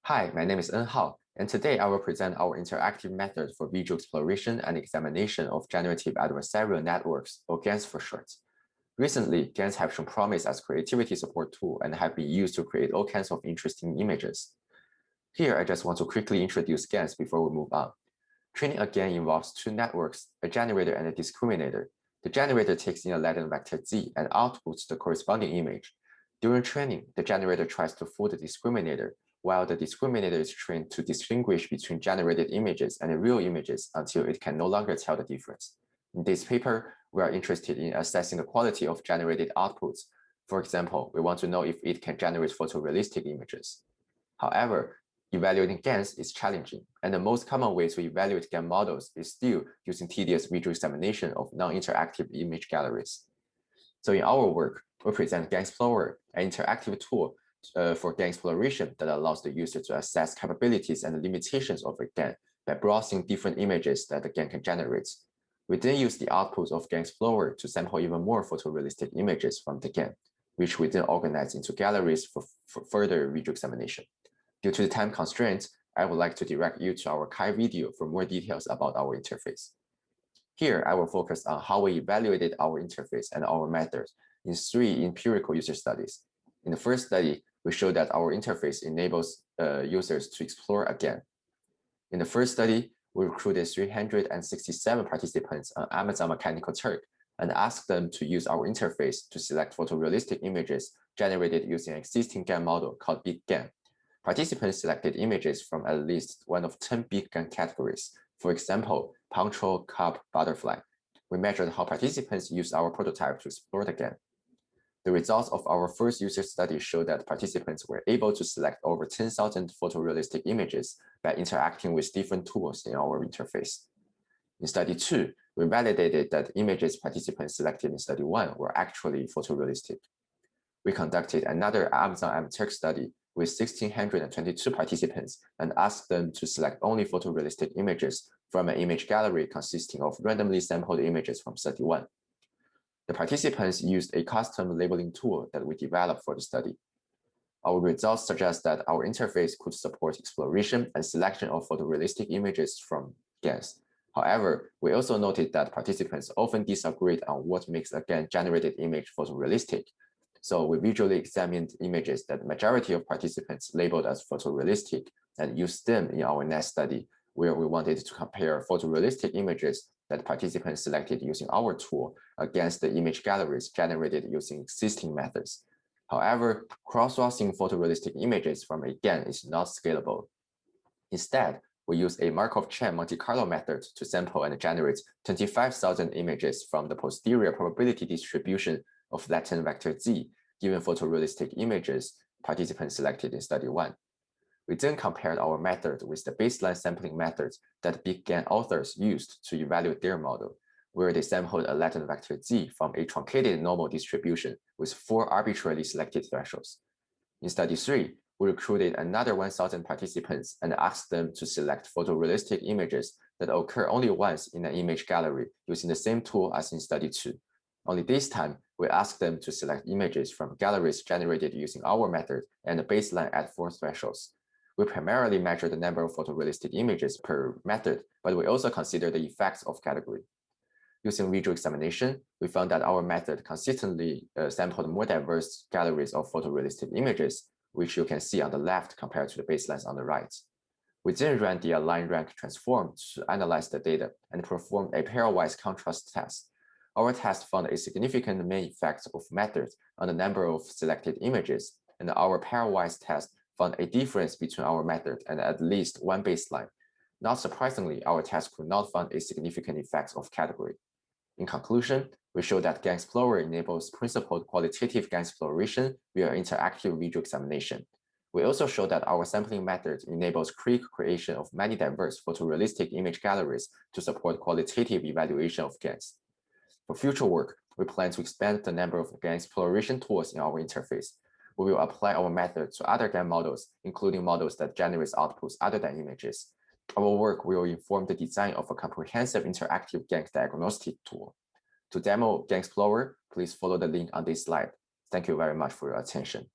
Hi, my name is En Hao, and today I will present our interactive method for visual exploration and examination of generative adversarial networks, or GANs for short. Recently, GANs have shown promise as creativity support tool and have been used to create all kinds of interesting images. Here, I just want to quickly introduce GANs before we move on. Training a GAN involves two networks, a generator and a discriminator. The generator takes in a latent vector z and outputs the corresponding image. During training, the generator tries to fool the discriminator, while the discriminator is trained to distinguish between generated images and real images until it can no longer tell the difference. In this paper, we are interested in assessing the quality of generated outputs. For example, we want to know if it can generate photorealistic images. However, evaluating GANs is challenging, and the most common way to evaluate GAN models is still using tedious visual examination of non-interactive image galleries. So in our work, we present GAN Explorer, an interactive tool for GAN exploration that allows the user to assess capabilities and limitations of a GAN by browsing different images that the GAN can generate. We then use the outputs of GAN Explorer to sample even more photorealistic images from the GAN, which we then organize into galleries for further visual examination. Due to the time constraints, I would like to direct you to our CHI video for more details about our interface. Here, I will focus on how we evaluated our interface and our methods in 3 empirical user studies. In the first study, we showed that our interface enables users to explore a GAN. In the first study, we recruited 367 participants on Amazon Mechanical Turk and asked them to use our interface to select photorealistic images generated using an existing GAN model called Big GAN. Participants selected images from at least one of 10 big GAN categories. For example, punctual, cup, butterfly. We measured how participants used our prototype to explore the GAN. The results of our first user study show that participants were able to select over 10,000 photorealistic images by interacting with different tools in our interface. In study 2, we validated that images participants selected in study 1 were actually photorealistic. We conducted another Amazon MTurk study with 1,622 participants and asked them to select only photorealistic images from an image gallery consisting of randomly sampled images from study 1. The participants used a custom labeling tool that we developed for the study. Our results suggest that our interface could support exploration and selection of photorealistic images from GANs. However, we also noted that participants often disagreed on what makes a GAN-generated image photorealistic. So we visually examined images that the majority of participants labeled as photorealistic and used them in our next study, where we wanted to compare photorealistic images that participants selected using our tool against the image galleries generated using existing methods. However, cross-sourcing photorealistic images from a GAN is not scalable. Instead, we use a Markov chain Monte Carlo method to sample and generate 25,000 images from the posterior probability distribution of latent vector z given photorealistic images participants selected in study 1. We then compared our method with the baseline sampling methods that Big GAN authors used to evaluate their model, where they sampled a latent vector z from a truncated normal distribution with 4 arbitrarily selected thresholds. In study 3, we recruited another 1,000 participants and asked them to select photorealistic images that occur only once in an image gallery using the same tool as in study 2. Only this time, we asked them to select images from galleries generated using our method and the baseline at 4 thresholds. We primarily measure the number of photorealistic images per method, but we also consider the effects of category. Using visual examination, we found that our method consistently sampled more diverse galleries of photorealistic images, which you can see on the left compared to the baselines on the right. We then ran the align rank transform to analyze the data and performed a pairwise contrast test. Our test found a significant main effect of methods on the number of selected images, and our pairwise test found a difference between our method and at least one baseline. Not surprisingly, our test could not find a significant effect of category. In conclusion, we show that GAN Explorer enables principled qualitative GAN exploration via interactive visual examination. We also show that our sampling method enables quick creation of many diverse photorealistic image galleries to support qualitative evaluation of GANs. For future work, we plan to expand the number of GAN exploration tools in our interface. We will apply our method to other GAN models, including models that generate outputs other than images. Our work will inform the design of a comprehensive interactive GAN diagnostic tool. To demo GAN Explorer, please follow the link on this slide. Thank you very much for your attention.